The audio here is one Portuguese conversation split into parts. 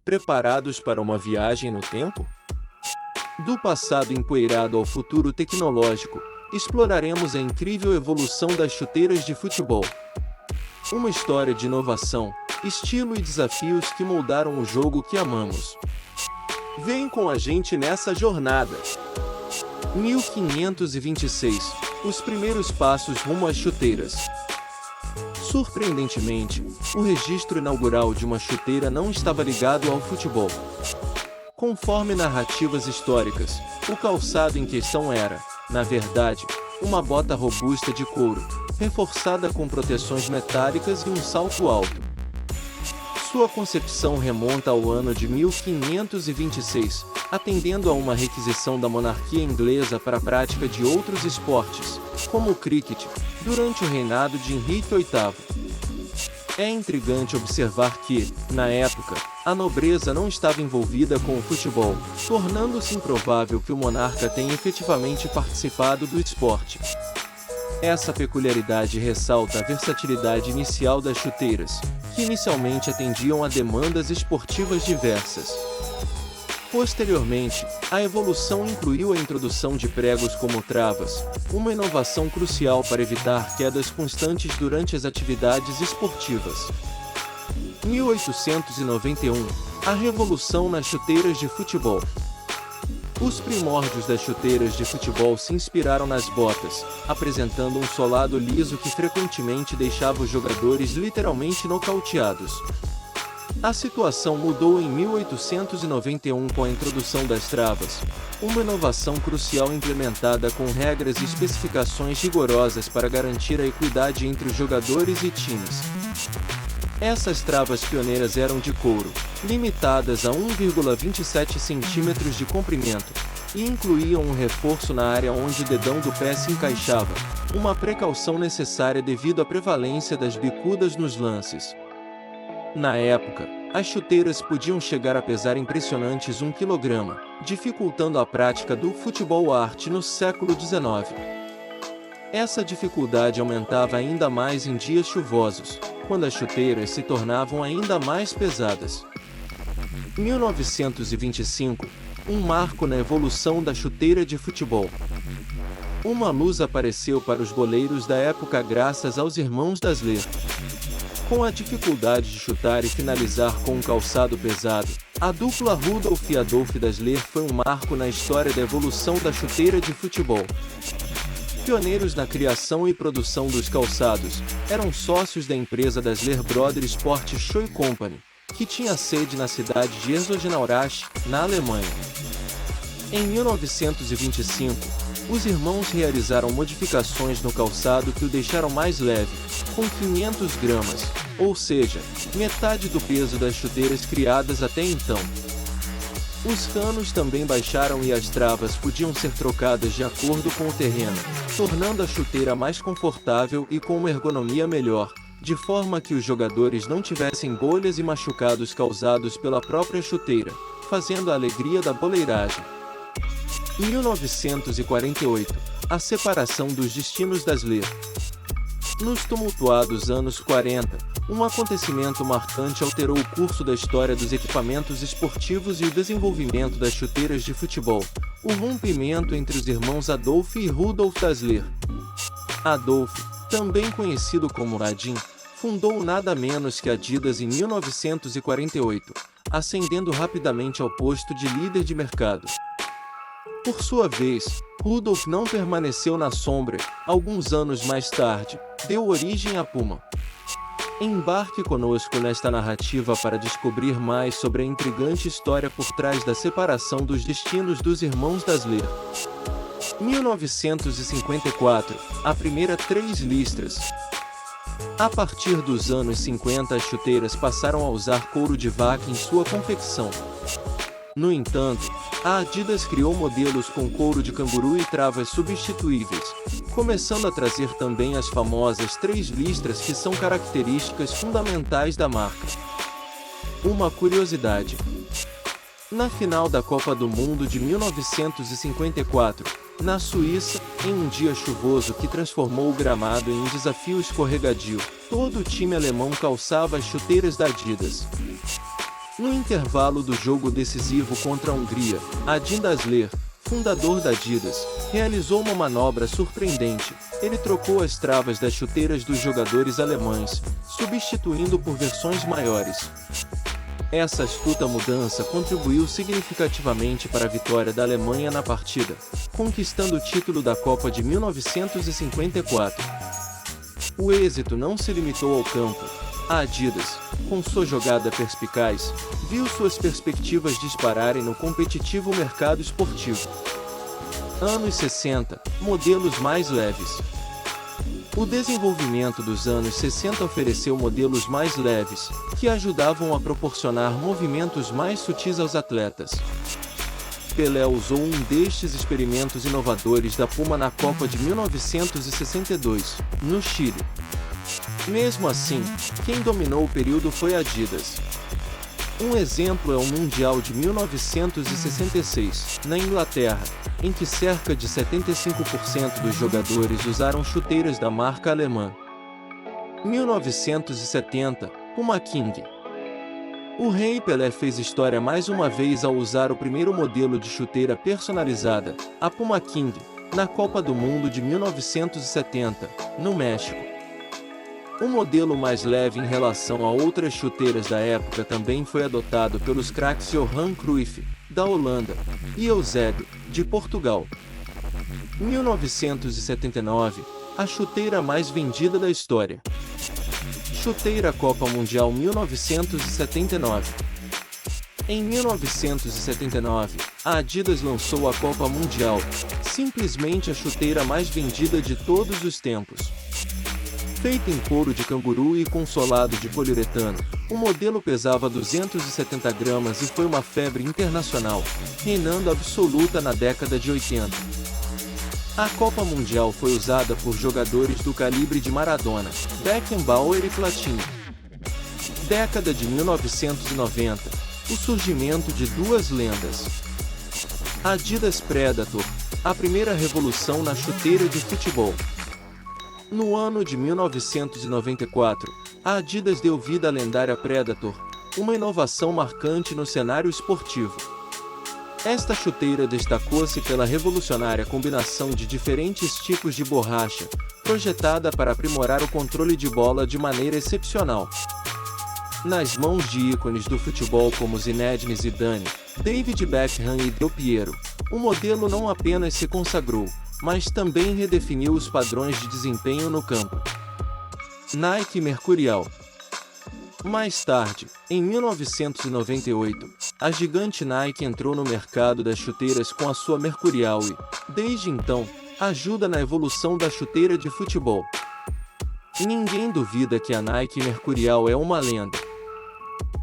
Preparados para uma viagem no tempo? Do passado empoeirado ao futuro tecnológico, exploraremos a incrível evolução das chuteiras de futebol. Uma história de inovação, estilo e desafios que moldaram o jogo que amamos. Vem com a gente nessa jornada! 1526 – Os primeiros passos rumo às chuteiras. Surpreendentemente, o registro inaugural de uma chuteira não estava ligado ao futebol. Conforme narrativas históricas, o calçado em questão era, na verdade, uma bota robusta de couro, reforçada com proteções metálicas e um salto alto. Sua concepção remonta ao ano de 1526, atendendo a uma requisição da monarquia inglesa para a prática de outros esportes, como o cricket, durante o reinado de Henrique VIII. É intrigante observar que, na época, a nobreza não estava envolvida com o futebol, tornando-se improvável que o monarca tenha efetivamente participado do esporte. Essa peculiaridade ressalta a versatilidade inicial das chuteiras, que inicialmente atendiam a demandas esportivas diversas. Posteriormente, a evolução incluiu a introdução de pregos como travas, uma inovação crucial para evitar quedas constantes durante as atividades esportivas. 1891 – A revolução nas chuteiras de futebol. Os primórdios das chuteiras de futebol se inspiraram nas botas, apresentando um solado liso que frequentemente deixava os jogadores literalmente nocauteados. A situação mudou em 1891 com a introdução das travas, uma inovação crucial implementada com regras e especificações rigorosas para garantir a equidade entre os jogadores e times. Essas travas pioneiras eram de couro, limitadas a 1,27 cm de comprimento, e incluíam um reforço na área onde o dedão do pé se encaixava, uma precaução necessária devido à prevalência das bicudas nos lances. Na época, as chuteiras podiam chegar a pesar impressionantes 1 kg, dificultando a prática do futebol arte no século XIX. Essa dificuldade aumentava ainda mais em dias chuvosos, quando as chuteiras se tornavam ainda mais pesadas. 1925 – Um marco na evolução da chuteira de futebol. Uma luz apareceu para os goleiros da época graças aos irmãos Dassler. Com a dificuldade de chutar e finalizar com um calçado pesado, a dupla Rudolf e Adolf Dassler foi um marco na história da evolução da chuteira de futebol. Pioneiros na criação e produção dos calçados, eram sócios da empresa Dassler Brother Sport Shoe Company, que tinha sede na cidade de Herzogenaurach, na Alemanha. Em 1925, os irmãos realizaram modificações no calçado que o deixaram mais leve, com 500 gramas, ou seja, metade do peso das chuteiras criadas até então. Os canos também baixaram e as travas podiam ser trocadas de acordo com o terreno, tornando a chuteira mais confortável e com uma ergonomia melhor, de forma que os jogadores não tivessem bolhas e machucados causados pela própria chuteira, fazendo a alegria da boleiragem. 1948 – A separação dos destinos Dassler. Nos tumultuados anos 40, um acontecimento marcante alterou o curso da história dos equipamentos esportivos e o desenvolvimento das chuteiras de futebol: o rompimento entre os irmãos Adolf e Rudolf Dassler. Adolf, também conhecido como Adin, fundou nada menos que a Adidas em 1948, ascendendo rapidamente ao posto de líder de mercado. Por sua vez, Rudolf não permaneceu na sombra. Alguns anos mais tarde, deu origem à Puma. Embarque conosco nesta narrativa para descobrir mais sobre a intrigante história por trás da separação dos destinos dos irmãos Dassler. 1954 – A primeira 3 listras. A partir dos anos 50, as chuteiras passaram a usar couro de vaca em sua confecção. No entanto, a Adidas criou modelos com couro de canguru e travas substituíveis, começando a trazer também as famosas 3 listras que são características fundamentais da marca. Uma curiosidade: na final da Copa do Mundo de 1954, Na Suíça, em um dia chuvoso que transformou o gramado em um desafio escorregadio, todo o time alemão calçava as chuteiras da Adidas. No intervalo do jogo decisivo contra a Hungria, Adin Dassler, fundador da Adidas, realizou uma manobra surpreendente. Ele trocou as travas das chuteiras dos jogadores alemães, substituindo por versões maiores. Essa astuta mudança contribuiu significativamente para a vitória da Alemanha na partida, conquistando o título da Copa de 1954. O êxito não se limitou ao campo. A Adidas, com sua jogada perspicaz, viu suas perspectivas dispararem no competitivo mercado esportivo. Anos 60, modelos mais leves. O desenvolvimento dos anos 60 ofereceu modelos mais leves, que ajudavam a proporcionar movimentos mais sutis aos atletas. Pelé usou um destes experimentos inovadores da Puma na Copa de 1962, no Chile. Mesmo assim, quem dominou o período foi a Adidas. Um exemplo é o Mundial de 1966, na Inglaterra, em que cerca de 75% dos jogadores usaram chuteiras da marca alemã. 1970, Puma King. O Rei Pelé fez história mais uma vez ao usar o primeiro modelo de chuteira personalizada, a Puma King, na Copa do Mundo de 1970, no México. Um modelo mais leve em relação a outras chuteiras da época também foi adotado pelos craques Johan Cruyff, da Holanda, e Eusébio, de Portugal. 1979, a chuteira mais vendida da história. Chuteira Copa Mundial 1979. Em 1979, a Adidas lançou a Copa Mundial, simplesmente a chuteira mais vendida de todos os tempos. Feita em couro de canguru e com solado de poliuretano, o modelo pesava 270 gramas e foi uma febre internacional, reinando absoluta na década de 80. A Copa Mundial foi usada por jogadores do calibre de Maradona, Beckenbauer e Platini. Década de 1990, o surgimento de duas lendas. Adidas Predator, a primeira revolução na chuteira de futebol. No ano de 1994, a Adidas deu vida à lendária Predator, uma inovação marcante no cenário esportivo. Esta chuteira destacou-se pela revolucionária combinação de diferentes tipos de borracha, projetada para aprimorar o controle de bola de maneira excepcional. Nas mãos de ícones do futebol como Zinedine Zidane, David Beckham e Del Piero, o modelo não apenas se consagrou, mas também redefiniu os padrões de desempenho no campo. Nike Mercurial. Mais tarde, em 1998, a gigante Nike entrou no mercado das chuteiras com a sua Mercurial e, desde então, ajuda na evolução da chuteira de futebol. Ninguém duvida que a Nike Mercurial é uma lenda.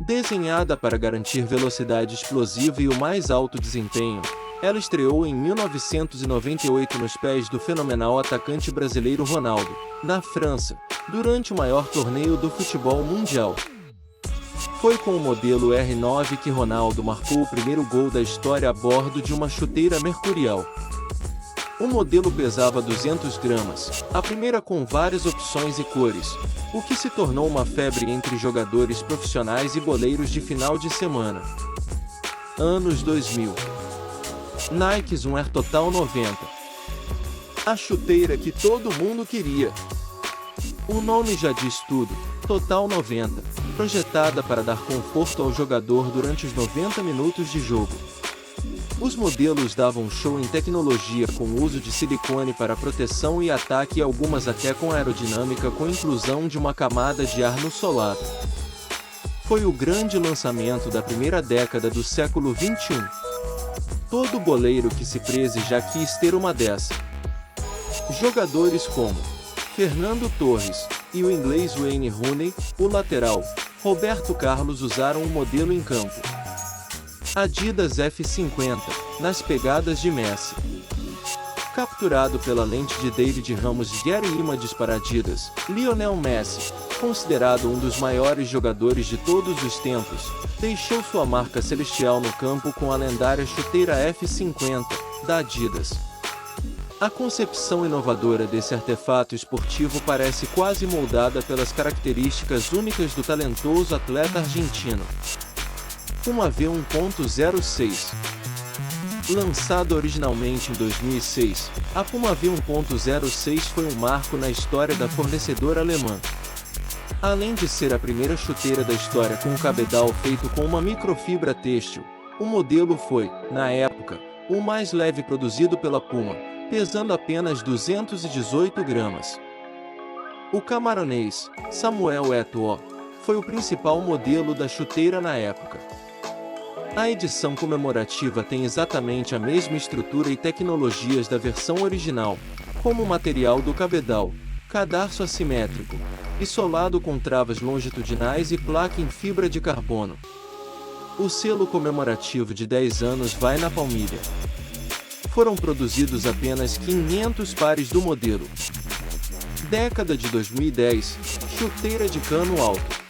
Desenhada para garantir velocidade explosiva e o mais alto desempenho, ela estreou em 1998 nos pés do fenomenal atacante brasileiro Ronaldo, na França, durante o maior torneio do futebol mundial. Foi com o modelo R9 que Ronaldo marcou o primeiro gol da história a bordo de uma chuteira Mercurial. O modelo pesava 200 gramas, a primeira com várias opções e cores, o que se tornou uma febre entre jogadores profissionais e boleiros de final de semana. Anos 2000. Nike Zoom Air Total 90. A chuteira que todo mundo queria. O nome já diz tudo, Total 90, projetada para dar conforto ao jogador durante os 90 minutos de jogo. Os modelos davam show em tecnologia com o uso de silicone para proteção e ataque e algumas até com aerodinâmica com inclusão de uma camada de ar no solado. Foi o grande lançamento da primeira década do século XXI. Todo goleiro que se preze já quis ter uma dessa. Jogadores como Fernando Torres e o inglês Wayne Rooney, o lateral, Roberto Carlos usaram o modelo em campo. Adidas F50, nas pegadas de Messi. Capturado pela lente de David Ramos e Getty Images para Adidas, Lionel Messi, considerado um dos maiores jogadores de todos os tempos, deixou sua marca celestial no campo com a lendária chuteira F50, da Adidas. A concepção inovadora desse artefato esportivo parece quase moldada pelas características únicas do talentoso atleta argentino. Puma V1.06. Lançado originalmente em 2006, a Puma V1.06 foi um marco na história da fornecedora alemã. Além de ser a primeira chuteira da história com um cabedal feito com uma microfibra têxtil, o modelo foi, na época, o mais leve produzido pela Puma, pesando apenas 218 gramas. O camaronês, Samuel Eto'o, foi o principal modelo da chuteira na época. A edição comemorativa tem exatamente a mesma estrutura e tecnologias da versão original, como o material do cabedal, cadarço assimétrico, e solado com travas longitudinais e placa em fibra de carbono. O selo comemorativo de 10 anos vai na palmilha. Foram produzidos apenas 500 pares do modelo. Década de 2010, chuteira de cano alto.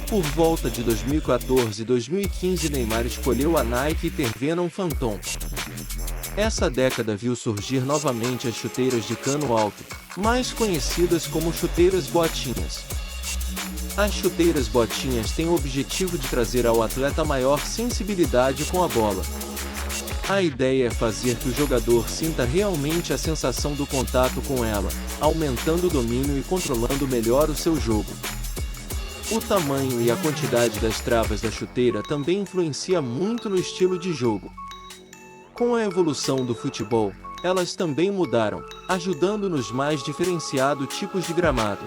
Por volta de 2014 e 2015, Neymar escolheu a Nike Hypervenom Phantom. Essa década viu surgir novamente as chuteiras de cano alto, mais conhecidas como chuteiras botinhas. As chuteiras botinhas têm o objetivo de trazer ao atleta maior sensibilidade com a bola. A ideia é fazer que o jogador sinta realmente a sensação do contato com ela, aumentando o domínio e controlando melhor o seu jogo. O tamanho e a quantidade das travas da chuteira também influencia muito no estilo de jogo. Com a evolução do futebol, elas também mudaram, ajudando nos mais diferenciados tipos de gramado.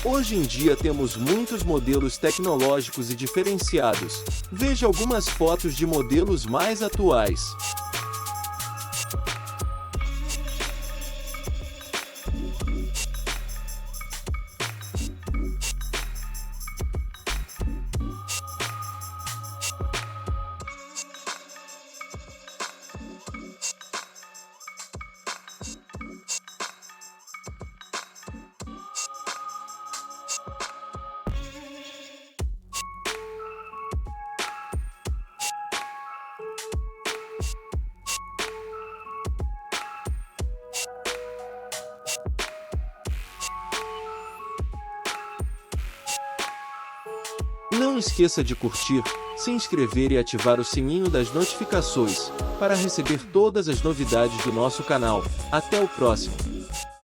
Hoje em dia temos muitos modelos tecnológicos e diferenciados. Veja algumas fotos de modelos mais atuais. Não esqueça de curtir, se inscrever e ativar o sininho das notificações, para receber todas as novidades do nosso canal. Até o próximo!